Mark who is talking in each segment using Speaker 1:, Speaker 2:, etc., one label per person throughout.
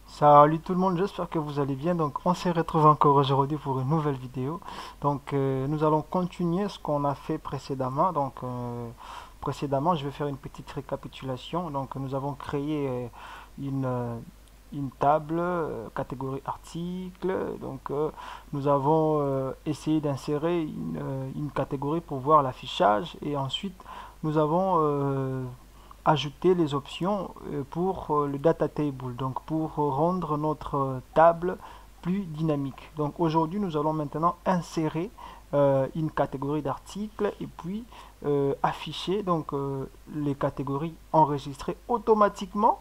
Speaker 1: Salut tout le monde, j'espère que vous allez bien. Donc on s'est retrouvé encore aujourd'hui pour une nouvelle vidéo. Donc nous allons continuer ce qu'on a fait précédemment. Donc précédemment, je vais faire une petite récapitulation. Donc nous avons créé une table catégorie article. Donc nous avons essayé d'insérer une catégorie pour voir l'affichage, et ensuite nous avons ajouter les options pour le data table, donc pour rendre notre table plus dynamique. Donc aujourd'hui nous allons maintenant insérer une catégorie d'articles et puis afficher donc les catégories enregistrées automatiquement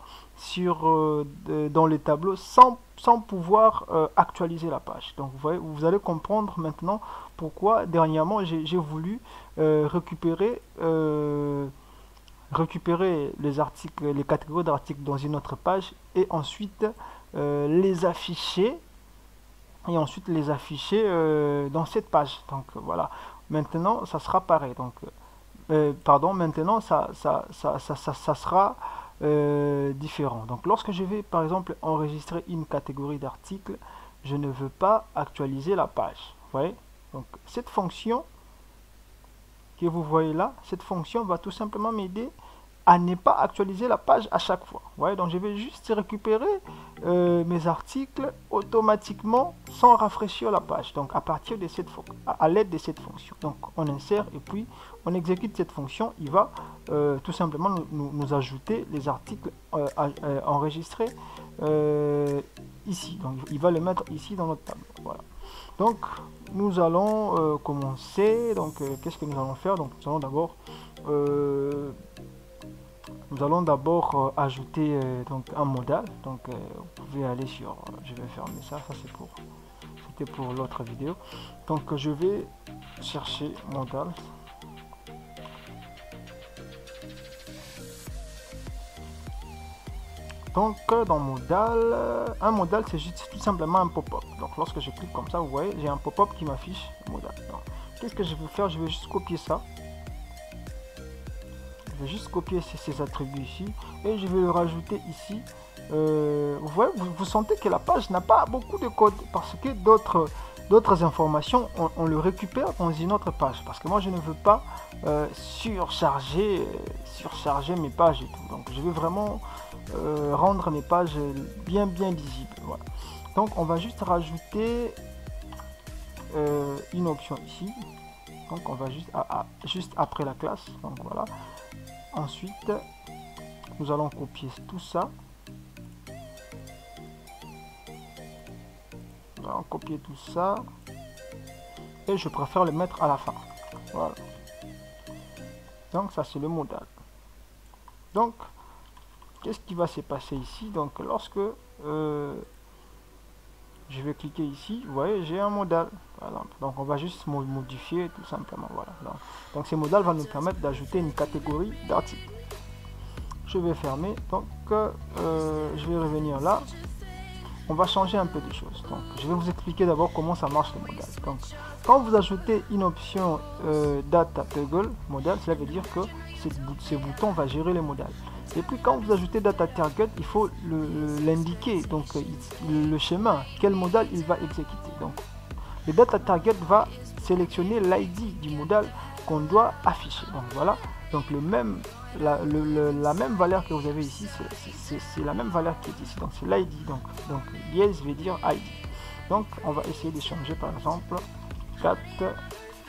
Speaker 1: dans les tableaux sans pouvoir actualiser la page. Donc vous allez comprendre maintenant pourquoi dernièrement j'ai voulu récupérer les articles, les catégories d'articles dans une autre page, et ensuite les afficher dans cette page. Donc voilà, maintenant ça sera pareil. Donc maintenant ça sera différent. Donc lorsque je vais par exemple enregistrer une catégorie d'articles, je ne veux pas actualiser la page. Vous voyez, donc cette fonction que vous voyez là, cette fonction va tout simplement m'aider à ne pas actualiser la page à chaque fois. Vous voyez, donc je vais juste récupérer mes articles automatiquement sans rafraîchir la page. Donc à partir de cette fonction, à l'aide de cette fonction. Donc on insère et puis on exécute cette fonction. Il va tout simplement nous ajouter les articles enregistrés ici. Donc il va le mettre ici dans notre table. Voilà. Donc nous allons commencer. Donc qu'est-ce que nous allons faire? Donc nous allons d'abord ajouter donc un modal. Donc vous pouvez aller sur, je vais fermer ça, c'était pour l'autre vidéo. Donc je vais chercher modal. Donc dans modal, un modal c'est juste tout simplement un pop-up. Donc lorsque je clique comme ça, vous voyez, j'ai un pop-up qui m'affiche modal. Qu'est-ce que je vais faire? Je vais juste copier ça. Je vais juste copier ces attributs ici et je vais le rajouter ici. Vous voyez, vous sentez que la page n'a pas beaucoup de code, parce que d'autres informations on le récupère dans une autre page, parce que moi je ne veux pas surcharger mes pages et tout. Donc je vais vraiment rendre mes pages bien lisibles. Voilà. Donc on va juste rajouter une option ici. Donc on va juste après la classe. Donc voilà. Ensuite, nous allons copier tout ça. Nous allons copier tout ça. Et je préfère le mettre à la fin. Voilà. Donc ça c'est le modal. Donc, qu'est-ce qui va se passer ici? Donc lorsque je vais cliquer ici, vous voyez, j'ai un modal, par exemple. Donc on va juste modifier tout simplement. Voilà. Donc ce modal va nous permettre d'ajouter une catégorie d'articles. Je vais fermer. Donc je vais revenir là. On va changer un peu de choses. Donc je vais vous expliquer d'abord comment ça marche le modal. Donc quand vous ajoutez une option data toggle modal, cela veut dire que ce bouton va gérer les modal. Et puis quand vous ajoutez data target, il faut l'indiquer, donc le schéma, quel modal il va exécuter. Donc le data target va sélectionner l'ID du modal qu'on doit afficher. Donc voilà, donc la même valeur que vous avez ici, c'est la même valeur qui est ici, donc c'est l'ID. Donc yes veut dire ID. Donc on va essayer de changer par exemple 4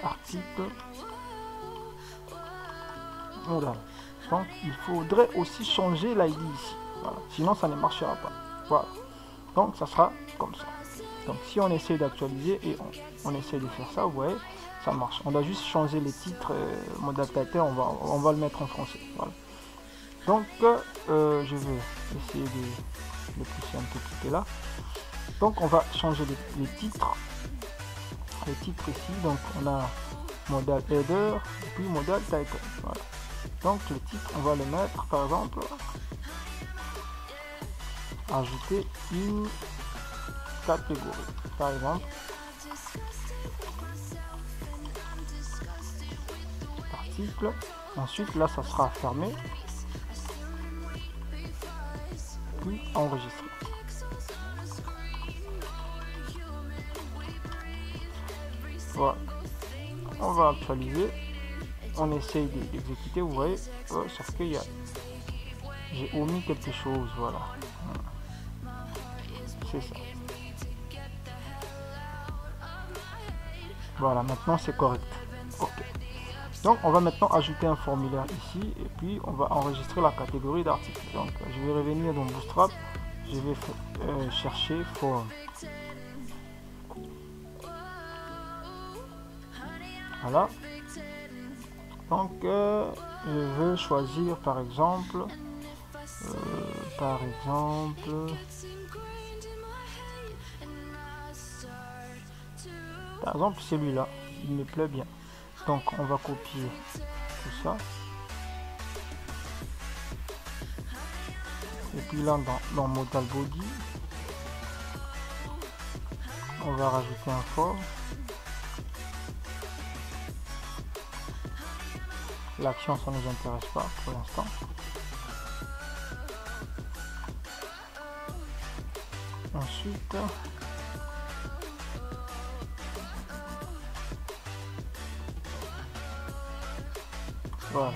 Speaker 1: articles modal. Donc il faudrait aussi changer l'ID ici. Voilà. Sinon ça ne marchera pas. Voilà. Donc ça sera comme ça. Donc si on essaie d'actualiser et on essaie de faire ça, vous voyez, ça marche. On doit juste changer les titres. Modal title, on va le mettre en français. Voilà. Donc je vais essayer de le pousser un peu plus là. Donc on va changer les titres. Les titres ici. Donc on a modal header et puis modal title. Voilà. Donc le titre, on va le mettre par exemple, ajouter une catégorie, par exemple. Article. Ensuite, là, ça sera fermé. Puis enregistré. Voilà. On va actualiser. On essaye d'exécuter. Vous voyez, sauf qu'il y a, j'ai omis quelque chose. Voilà. C'est ça. Voilà, maintenant c'est correct. Ok. Donc on va maintenant ajouter un formulaire ici et puis on va enregistrer la catégorie d'article. Donc je vais revenir dans Bootstrap, je vais chercher form. Voilà. Donc je veux choisir par exemple celui-là, il me plaît bien. Donc on va copier tout ça. Et puis là dans modal body, on va rajouter un for. L'action, ça ne nous intéresse pas pour l'instant. Ensuite, voilà.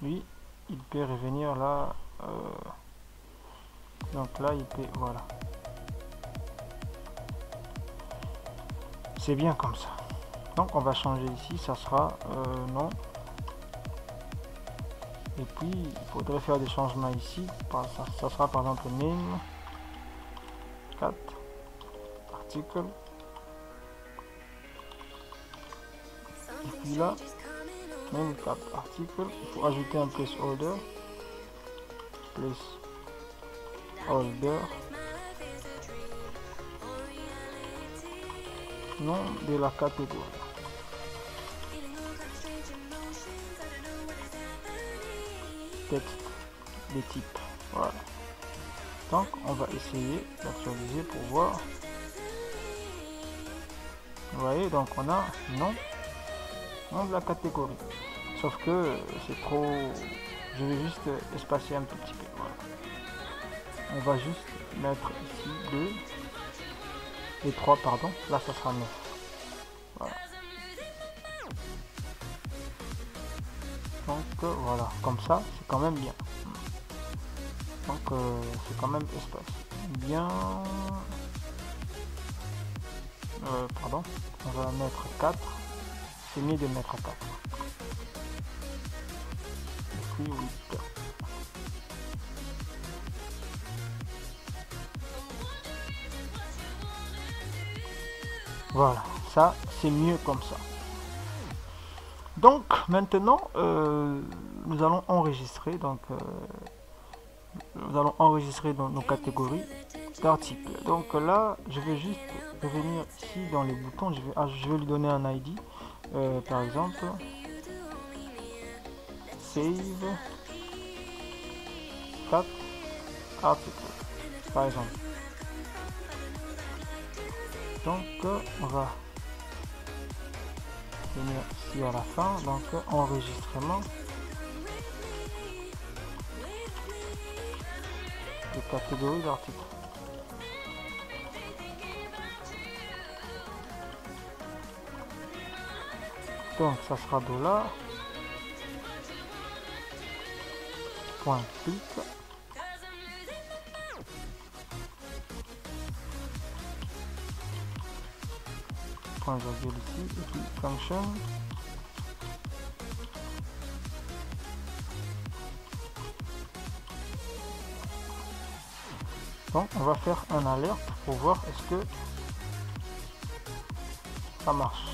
Speaker 1: Lui, il peut revenir là. Donc là, il peut, voilà. C'est bien comme ça. Donc on va changer ici, ça sera non. Et puis il faudrait faire des changements ici. Ça sera par exemple name 4 article. Et puis là, name 4 article. Il faut ajouter un placeholder. Nom de la catégorie. Texte des types. Voilà. Donc on va essayer d'actualiser pour voir. Vous voyez, donc on a nom de la catégorie. Sauf que c'est trop. Je vais juste espacer un tout petit peu. Voilà. On va juste mettre ici 2 et 3, pardon. Là, ça sera 9. Voilà. Donc, voilà. Comme ça, c'est quand même bien. Donc, c'est quand même espace. Bien. Pardon. On va mettre 4. C'est mieux de mettre 4. Et puis 8. Voilà, ça c'est mieux comme ça. Donc maintenant nous allons enregistrer. Donc nous allons enregistrer dans nos catégories d'articles. Donc là je vais juste revenir ici dans les boutons. Je vais lui donner un ID. Par exemple save 4 articles par exemple. Donc on va venir ici à la fin, donc enregistrement de catégorie d'articles. Donc ça sera $, point clic, point virgule ici, et puis function, donc on va faire un alerte pour voir est-ce que ça marche.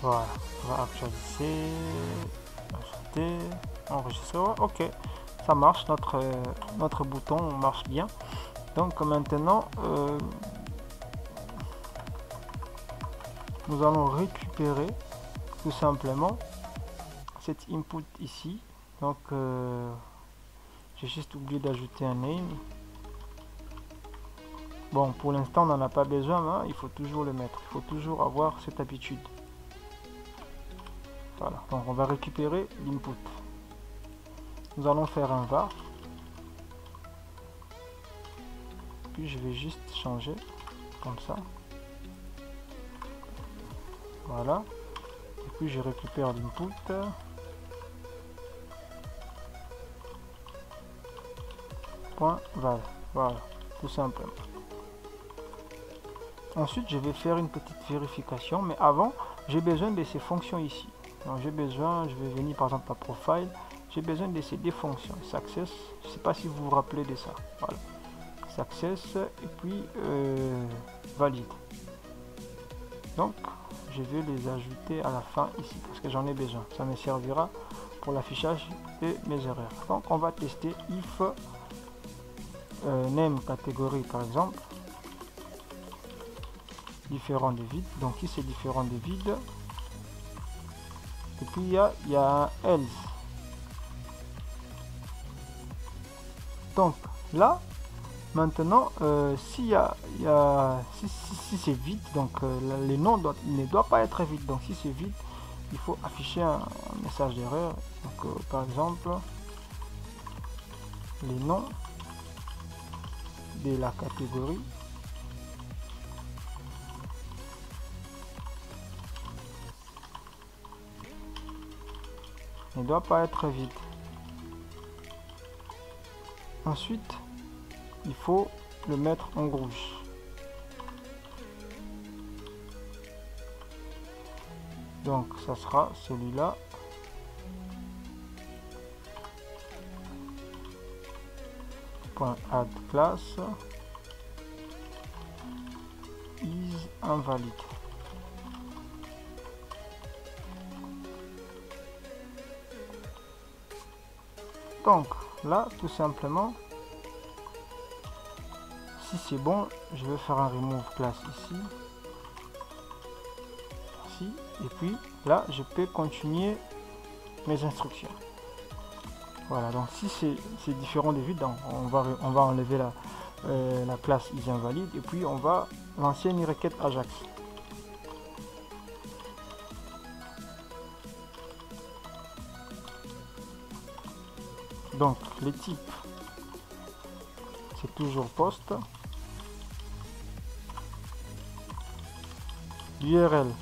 Speaker 1: Voilà, on va actualiser, ajouter, enregistrer. Ok, ça marche, notre bouton marche bien. Donc maintenant nous allons récupérer tout simplement cet input ici. Donc j'ai juste oublié d'ajouter un name. Bon, pour l'instant on n'en a pas besoin, hein, il faut toujours le mettre, il faut toujours avoir cette habitude. Voilà, donc on va récupérer l'input. Nous allons faire un var, puis je vais juste changer comme ça. Voilà, et puis je récupère l'input. Point val, voilà, tout simplement. Ensuite je vais faire une petite vérification, mais avant j'ai besoin de ces fonctions ici. Donc j'ai besoin, je vais venir par exemple à profile, j'ai besoin de ces deux fonctions, success, je ne sais pas si vous vous rappelez de ça, voilà, success et puis valide. Donc je vais les ajouter à la fin ici parce que j'en ai besoin, ça me servira pour l'affichage de mes erreurs. Donc on va tester if name catégorie par exemple différent de vide. Donc si c'est différent de vide, et puis il y a un else. Donc là maintenant si c'est vide, donc les noms ne doit pas être vide. Donc si c'est vide, il faut afficher un message d'erreur. Donc par exemple les noms de la catégorie ne doit pas être vide. Ensuite il faut le mettre en rouge. Donc ça sera celui-là. .add class is invalid. Donc là tout simplement, si c'est bon, je vais faire un remove class ici, et puis là je peux continuer mes instructions. Voilà, donc si c'est différent de vide, donc on va enlever la classe is invalide et puis on va lancer une requête Ajax. Donc les types c'est toujours post, l'URL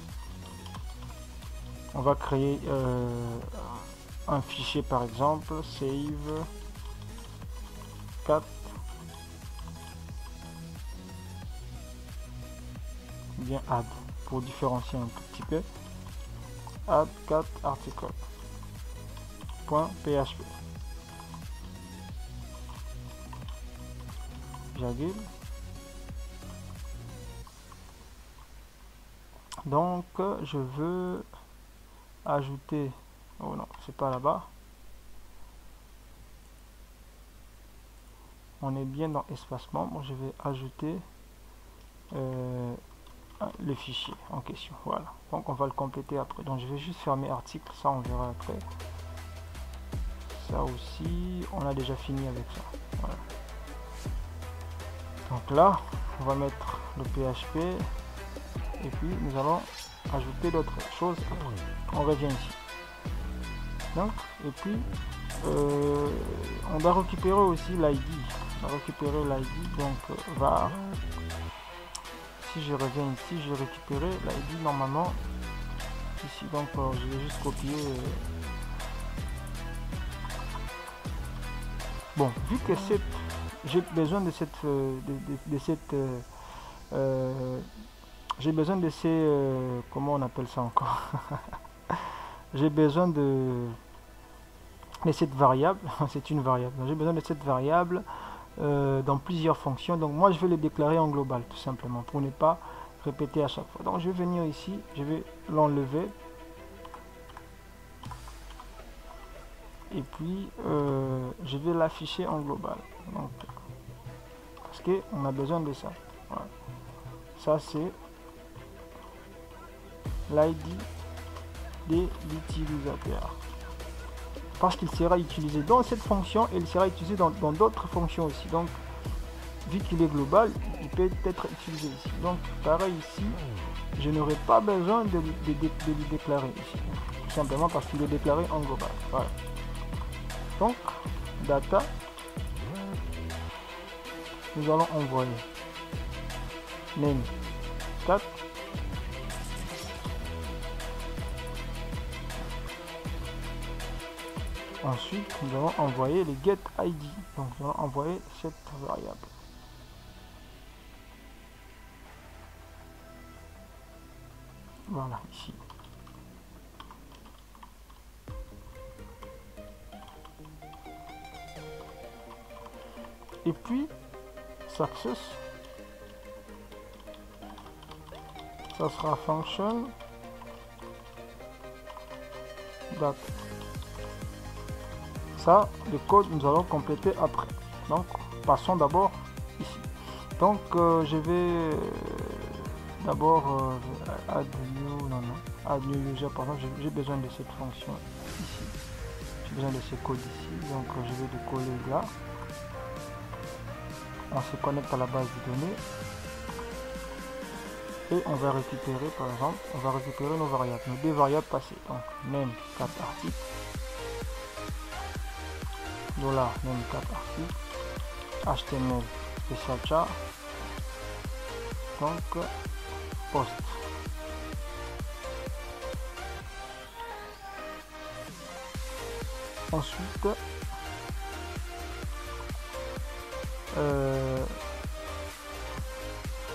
Speaker 1: on va créer un fichier par exemple save 4 bien add pour différencier un tout petit peu, add 4 article .php virgule. Donc je veux ajouter, oh non c'est pas là-bas, on est bien dans espacement. Bon, je vais ajouter le fichier en question. Voilà, donc on va le compléter après. Donc je vais juste fermer article, ça on verra après. Ça aussi on a déjà fini avec ça. Voilà. Donc là on va mettre le PHP et puis nous allons ajouter d'autres choses. On revient ici. Donc et puis on va récupérer aussi l'ID. On va récupérer l'ID, donc var. Si je reviens ici, je vais récupérer l'ID normalement ici. Donc je vais juste copier. Bon, vu que j'ai besoin de cette j'ai besoin de ces comment on appelle ça encore j'ai besoin de cette variable. C'est une variable, j'ai besoin de cette variable dans plusieurs fonctions. Donc moi je vais le déclarer en global tout simplement pour ne pas répéter à chaque fois. Donc je vais venir ici, je vais l'enlever et puis je vais l'afficher en global. Donc parce que on a besoin de ça. Voilà. Ça c'est l'ID de l'utilisateur, parce qu'il sera utilisé dans cette fonction et il sera utilisé dans d'autres fonctions aussi. Donc vu qu'il est global, il peut être utilisé ici. Donc pareil ici, je n'aurai pas besoin de lui déclarer ici, tout simplement parce qu'il est déclaré en global. Voilà. Donc data, nous allons envoyer name 4. Ensuite, nous allons envoyer les get ID. Donc, nous allons envoyer cette variable. Voilà, ici. Et puis, success, ça sera function date. Ça, le code, nous allons compléter après. Donc, passons d'abord ici. Donc, je vais d'abord add new user. Par exemple, j'ai besoin de cette fonction ici. J'ai besoin de ce code ici. Donc, je vais le coller là. On se connecte à la base de données. Et on va récupérer, par exemple, on va récupérer nos variables, nos deux variables passées. Donc, name 4 articles. Dollar name 4 articles. HTML spécial char. Donc, post. Ensuite,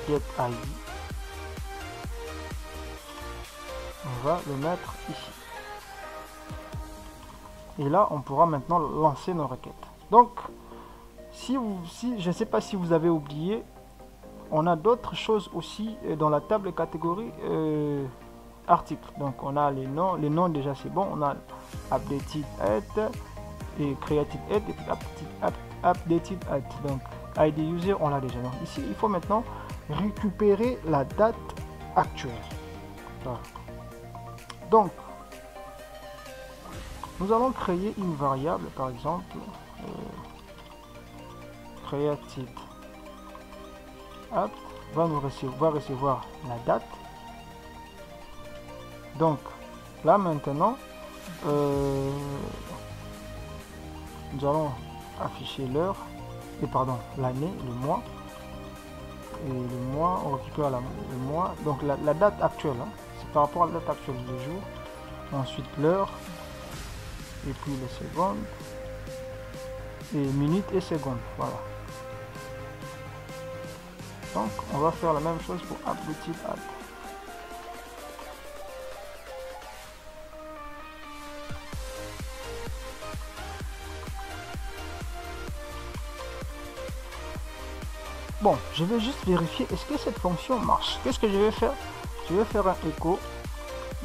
Speaker 1: get ID. On va le mettre ici. Et là, on pourra maintenant lancer nos requêtes. Donc, si je ne sais pas si vous avez oublié, on a d'autres choses aussi dans la table catégorie articles. Donc, on a les noms déjà c'est bon. On a updated at et created at et puis updated at. Donc, ID user, on l'a déjà. Donc, ici, il faut maintenant récupérer la date actuelle. Voilà. Donc, nous allons créer une variable, par exemple, created at va recevoir la date. Donc, là maintenant, nous allons afficher l'heure, et pardon, l'année, le mois. Et le mois, on récupère le mois, donc la date actuelle, hein, c'est par rapport à la date actuelle du jour. Ensuite l'heure, et puis les secondes, et minutes et secondes, voilà. Donc on va faire la même chose pour updated at. Bon, je vais juste vérifier est-ce que cette fonction marche. Qu'est-ce que je vais faire? Je vais faire un écho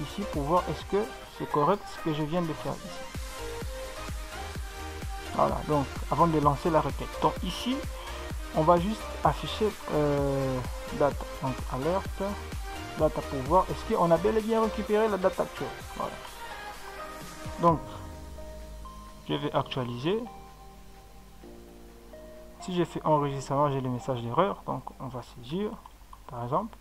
Speaker 1: ici pour voir est-ce que c'est correct ce que je viens de faire ici. Voilà, donc avant de lancer la requête. Donc ici, on va juste afficher date. Donc alerte, data pour voir est-ce qu'on a bel et bien récupéré la date actuelle. Voilà. Donc, je vais actualiser. Si j'ai fait enregistrement, j'ai le message d'erreur, donc on va saisir, par exemple.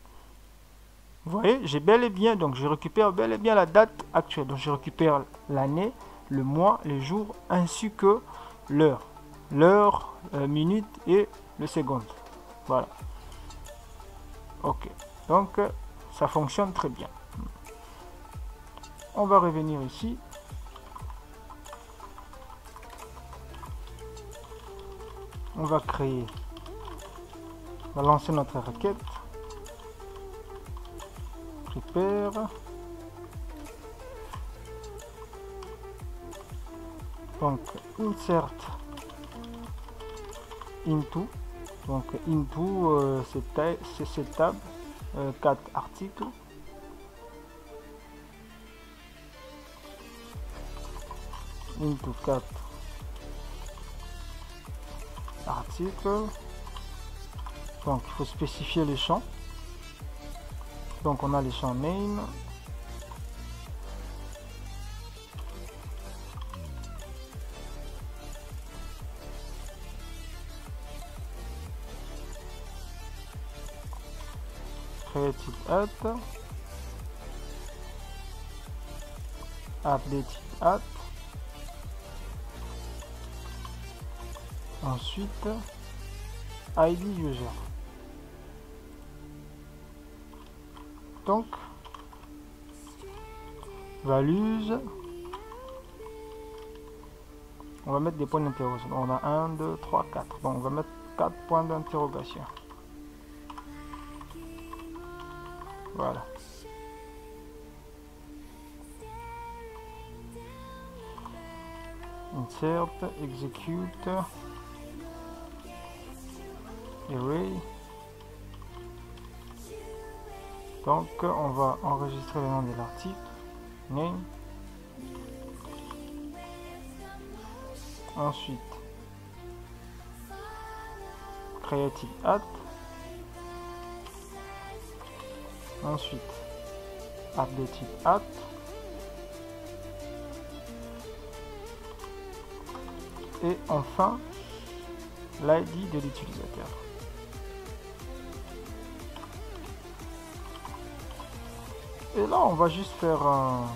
Speaker 1: Vous voyez, j'ai bel et bien, donc je récupère bel et bien la date actuelle. Donc je récupère l'année, le mois, les jours, ainsi que l'heure. L'heure, minute et le seconde. Voilà. Ok. Donc ça fonctionne très bien. On va revenir ici. On va créer, on va lancer notre requête. Prepare. Donc insert into. Donc into c'est cette table 4 articles. Into 4 articles. Donc il faut spécifier les champs. Donc on a les champs name, created at, updated at, ensuite ID user. Donc values, on va mettre des points d'interrogation. On a 1 2 3 4, donc on va mettre 4 points d'interrogation. Voilà. Insert, execute, array. Donc on va enregistrer le nom de l'article, name. Ensuite created at. Ensuite updated at. Et enfin l'ID de l'utilisateur. Et là on va juste faire un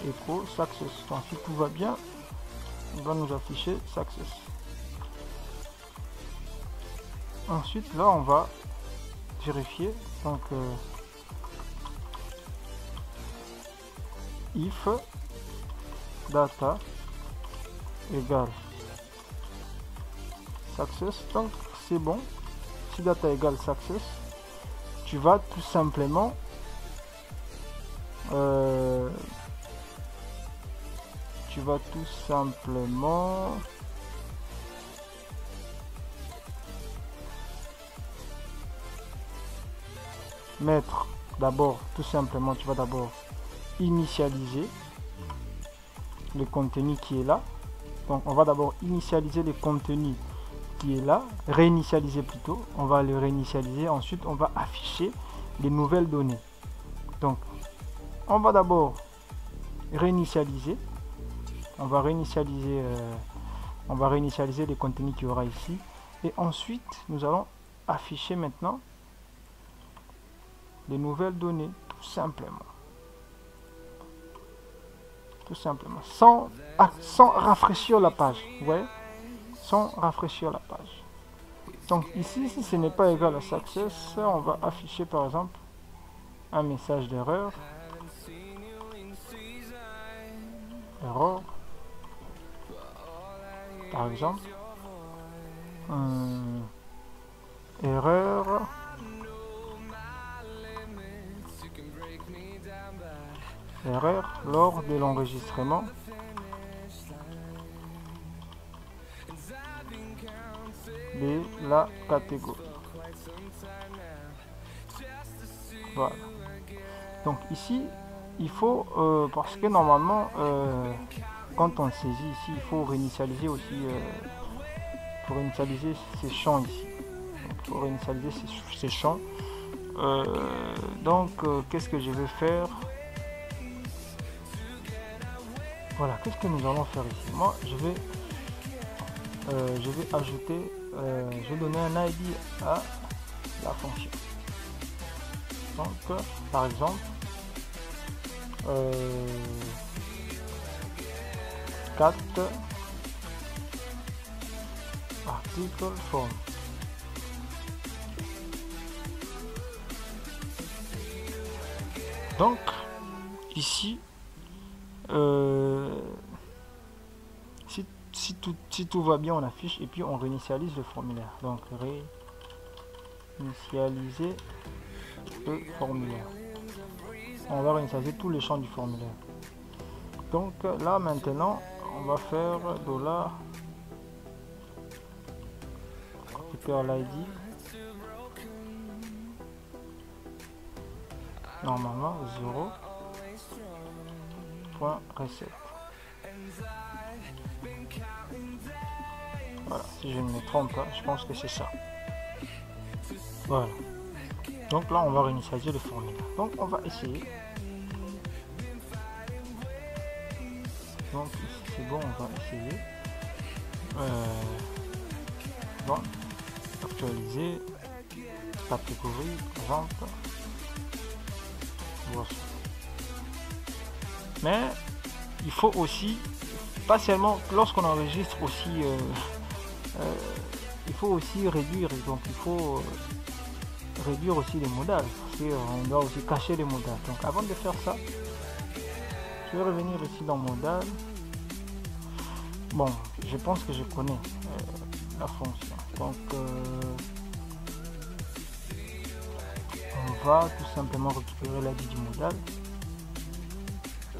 Speaker 1: echo success. Donc si tout va bien, il va nous afficher success. Ensuite là on va vérifier. Donc if data égale success, donc c'est bon. Si data égale success, tu vas tout simplement mettre d'abord, tout simplement, tu vas d'abord initialiser le contenu qui est là. Donc on va d'abord initialiser le contenu qui est là, réinitialiser plutôt, on va le réinitialiser, ensuite on va afficher les nouvelles données. Donc on va d'abord réinitialiser, on va réinitialiser les contenus qu'il y aura ici, et ensuite nous allons afficher maintenant les nouvelles données, tout simplement, sans rafraîchir la page, vous voyez, sans rafraîchir la page. Donc ici, si ce n'est pas égal à success, on va afficher par exemple un message d'erreur, par exemple, erreur lors de l'enregistrement de la catégorie. Voilà. Donc ici il faut parce que normalement quand on saisit ici, il faut réinitialiser aussi pour réinitialiser ces champs ici. Il faut réinitialiser ces champs. Donc qu'est-ce que je vais faire? Voilà, qu'est-ce que nous allons faire ici? Moi je vais ajouter, je vais donner un ID à la fonction. Donc par exemple 4 article form. Donc ici si tout va bien, on affiche et puis on réinitialise le formulaire. Donc réinitialiser le formulaire. On va réinitialiser tous les champs du formulaire. Donc là maintenant on va faire $ récupère l'ID, normalement 0.reset. Voilà, si je ne me trompe pas, je pense que c'est ça. Voilà. Donc là, on va réinitialiser le formulaire. Donc on va essayer. Donc ici c'est bon, on va essayer. Bon, actualiser, catégorie, vente. Voilà. Mais il faut aussi, pas seulement lorsqu'on enregistre aussi, il faut aussi réduire. Donc il faut réduire aussi les modales, parce qu'on doit aussi cacher les modales. Donc avant de faire ça, je vais revenir ici dans modal. Bon, je pense que je connais la fonction. Donc on va tout simplement récupérer l'ID du modal.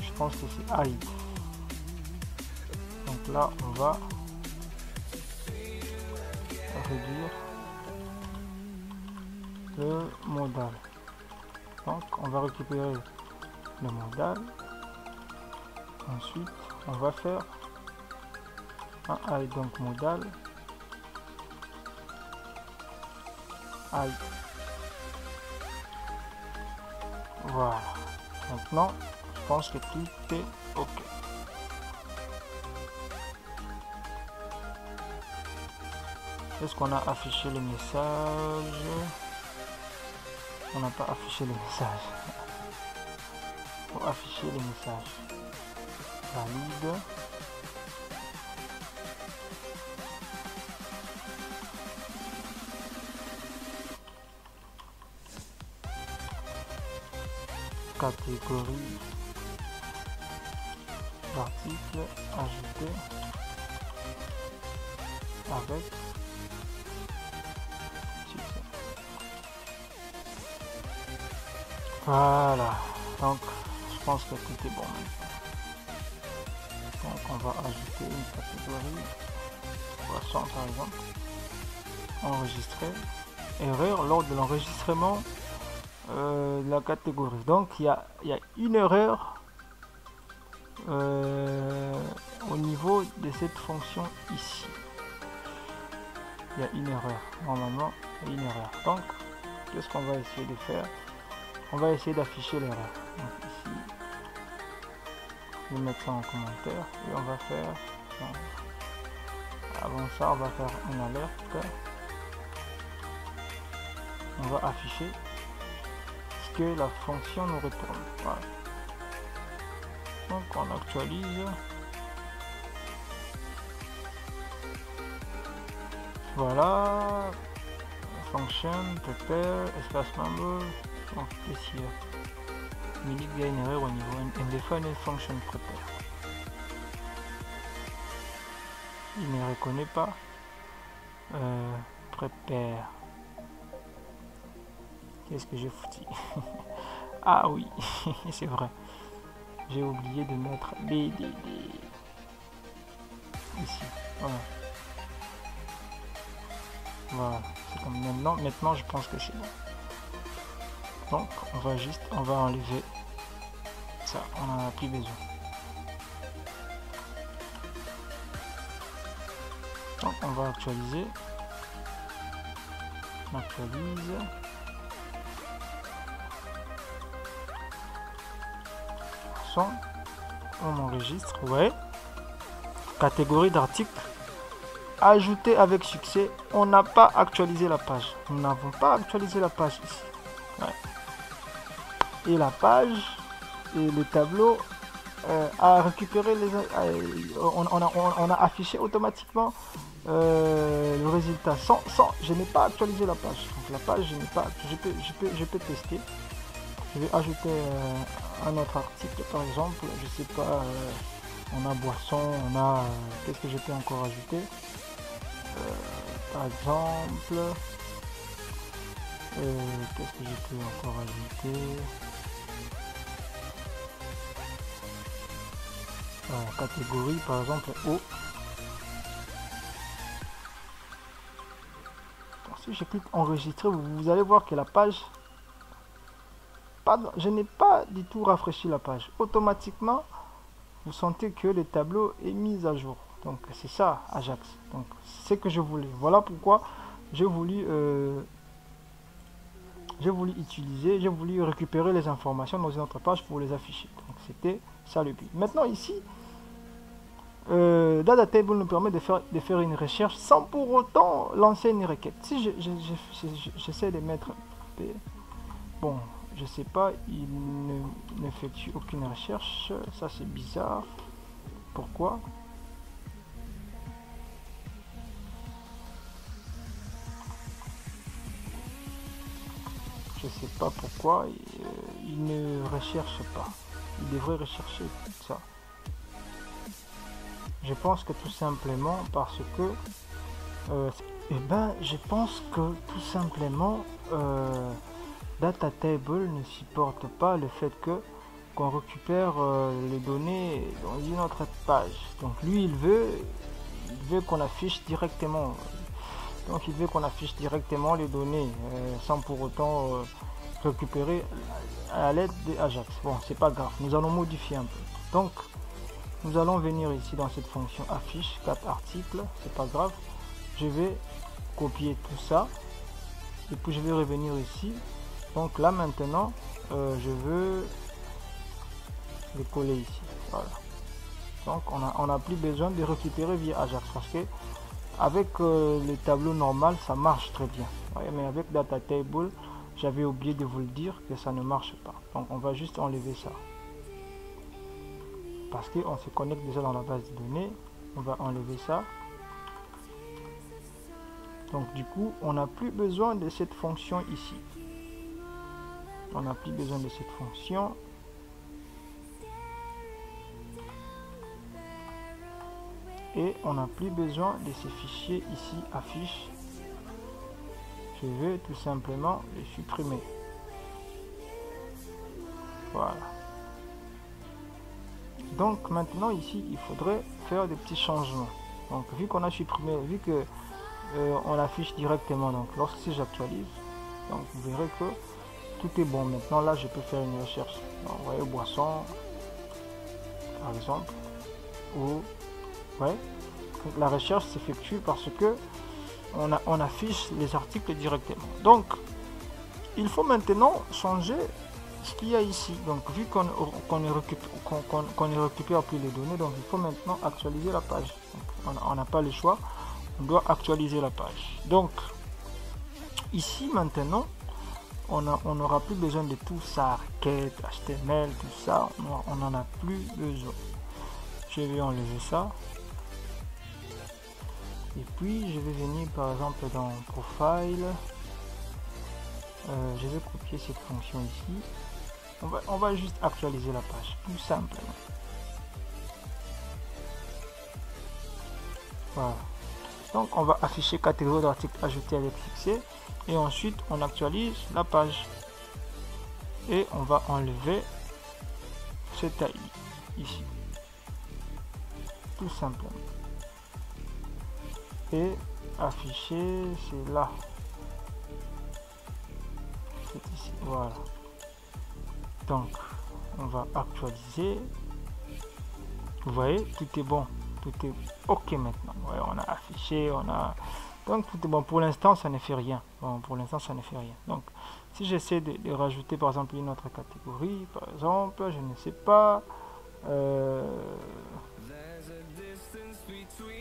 Speaker 1: Je pense que c'est AI. Donc là, on va réduire le modal. Donc on va récupérer le modal. Ensuite, on va faire un AI, donc modal AI. Voilà. Maintenant, je pense que tout est OK. Est-ce qu'on a affiché les messages? On n'a pas affiché les messages. Pour afficher les messages. Valide. Catégorie d'articles ajoutés avec succès. Voilà, donc je pense que tout est bon maintenant. Donc on va ajouter une catégorie poisson par exemple. Enregistrer. Erreur lors de l'enregistrement de la catégorie. Donc il y a une erreur au niveau de cette fonction ici. Il y a une erreur. Normalement, il y a une erreur. Donc, qu'est-ce qu'on va essayer de faire? On va essayer d'afficher l'erreur. Donc ici, je vais mettre ça en commentaire et on va faire. Donc, avant ça, on va faire une alerte. On va afficher ce que la fonction nous retourne. Voilà. Donc on actualise. Voilà. Function, prepare, espace member. Donc ici, il y a une erreur au niveau undefined function prepare. Il ne reconnaît pas. Prepare. Qu'est-ce que j'ai foutu? Ah oui, c'est vrai. J'ai oublié de mettre BDD ici. Voilà. Voilà. C'est comme maintenant. Maintenant, je pense que c'est bon. Donc, on va enlever ça. On n'en a plus besoin. Donc, on va actualiser. On actualise. On enregistre, ouais. Catégorie d'articles ajouté avec succès. On n'a pas actualisé la page. Nous n'avons pas actualisé la page ici. Ouais. Et la page et le tableau a récupéré les. On a affiché automatiquement le résultat sans. Je n'ai pas actualisé la page. Donc la page, je n'ai pas. Je peux tester. Je vais ajouter un autre article par exemple, je sais pas, on a boisson, on a, qu'est-ce que je peux encore ajouter, par exemple, qu'est-ce que je peux encore ajouter, catégorie par exemple, eau. Si je clique enregistrer, vous allez voir que la page, je n'ai pas du tout rafraîchi la page. Automatiquement, vous sentez que le tableau est mis à jour. Donc c'est ça Ajax. Donc c'est ce que je voulais. Voilà pourquoi j'ai voulu j'ai voulu utiliser, j'ai voulu récupérer les informations dans une autre page pour les afficher. Donc c'était ça le but. Maintenant ici, Data Table nous permet de faire une recherche sans pour autant lancer une requête. Si j'essaie de mettre P, bon, je sais pas, il n'effectue aucune recherche. Ça c'est bizarre. Pourquoi? Je sais pas pourquoi il ne recherche pas. Il devrait rechercher tout ça. Je pense que tout simplement parce que je pense que tout simplement Data Table ne supporte pas le fait que qu'on récupère les données dans une autre page. Donc lui il veut qu'on affiche directement. Donc il veut qu'on affiche directement les données sans pour autant récupérer à l'aide de Ajax. Bon, c'est pas grave, nous allons modifier un peu. Donc nous allons venir ici dans cette fonction affiche 4 articles, c'est pas grave. Je vais copier tout ça et puis je vais revenir ici. Donc là maintenant je veux les coller ici. Voilà. Donc on n'a plus besoin de récupérer via Ajax parce que avec les tableaux normaux ça marche très bien. Ouais, mais avec Data Table, j'avais oublié de vous le dire que ça ne marche pas. Donc on va juste enlever ça. Parce qu'on se connecte déjà dans la base de données. On va enlever ça. Donc du coup, on n'a plus besoin de cette fonction ici. On n'a plus besoin de cette fonction. Et on n'a plus besoin de ces fichiers ici, affiche. Je vais tout simplement les supprimer. Voilà. Donc maintenant ici, il faudrait faire des petits changements. Donc vu qu'on a supprimé, vu que on affiche directement, donc lorsque j'actualise, donc vous verrez que tout est bon. Maintenant là, je peux faire une recherche. Donc, vous voyez, boisson, par exemple, ou ouais. Donc la recherche s'effectue parce que on affiche les articles directement. Donc il faut maintenant changer ce qu'il y a ici. Donc vu qu'on ne récupère plus les données, donc il faut maintenant actualiser la page. Donc, on n'a pas le choix, on doit actualiser la page. Donc ici maintenant on n'aura plus besoin de tout ça, requête, HTML, tout ça, on n'en a plus besoin. Je vais enlever ça. Et puis je vais venir par exemple dans Profile. Je vais copier cette fonction ici. On va juste actualiser la page, tout simplement. Voilà. Donc on va afficher catégorie d'articles ajoutés avec succès. Et ensuite on actualise la page. Et on va enlever cette taille ici. Tout simplement. Et afficher, c'est là. C'est ici. Voilà. Donc on va actualiser. Vous voyez, tout est bon, tout est ok maintenant. Ouais, on a affiché, on a, donc tout est bon. Pour l'instant ça ne fait rien. Bon, pour l'instant ça ne fait rien. Donc si j'essaie de rajouter par exemple une autre catégorie, par exemple, je ne sais pas,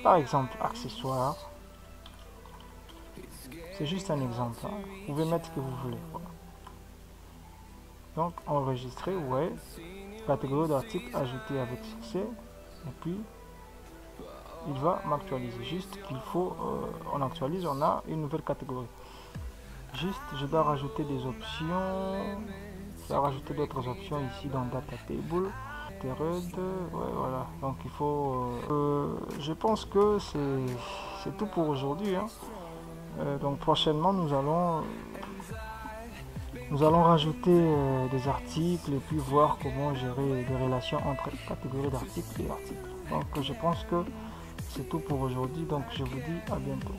Speaker 1: par exemple accessoires, c'est juste un exemple, hein. Vous pouvez mettre ce que vous voulez. Voilà. Donc enregistrer, ouais, catégorie d'articles ajoutés avec succès, et puis il va m'actualiser. Juste qu'il faut, on actualise, on a une nouvelle catégorie. Juste, je dois rajouter des options, je dois rajouter d'autres options ici dans Data Table. Ouais, voilà. Donc il faut, je pense que c'est tout pour aujourd'hui, hein. Donc prochainement nous allons rajouter des articles et puis voir comment gérer les relations entre catégories d'articles et articles. Donc je pense que c'est tout pour aujourd'hui, donc je vous dis à bientôt.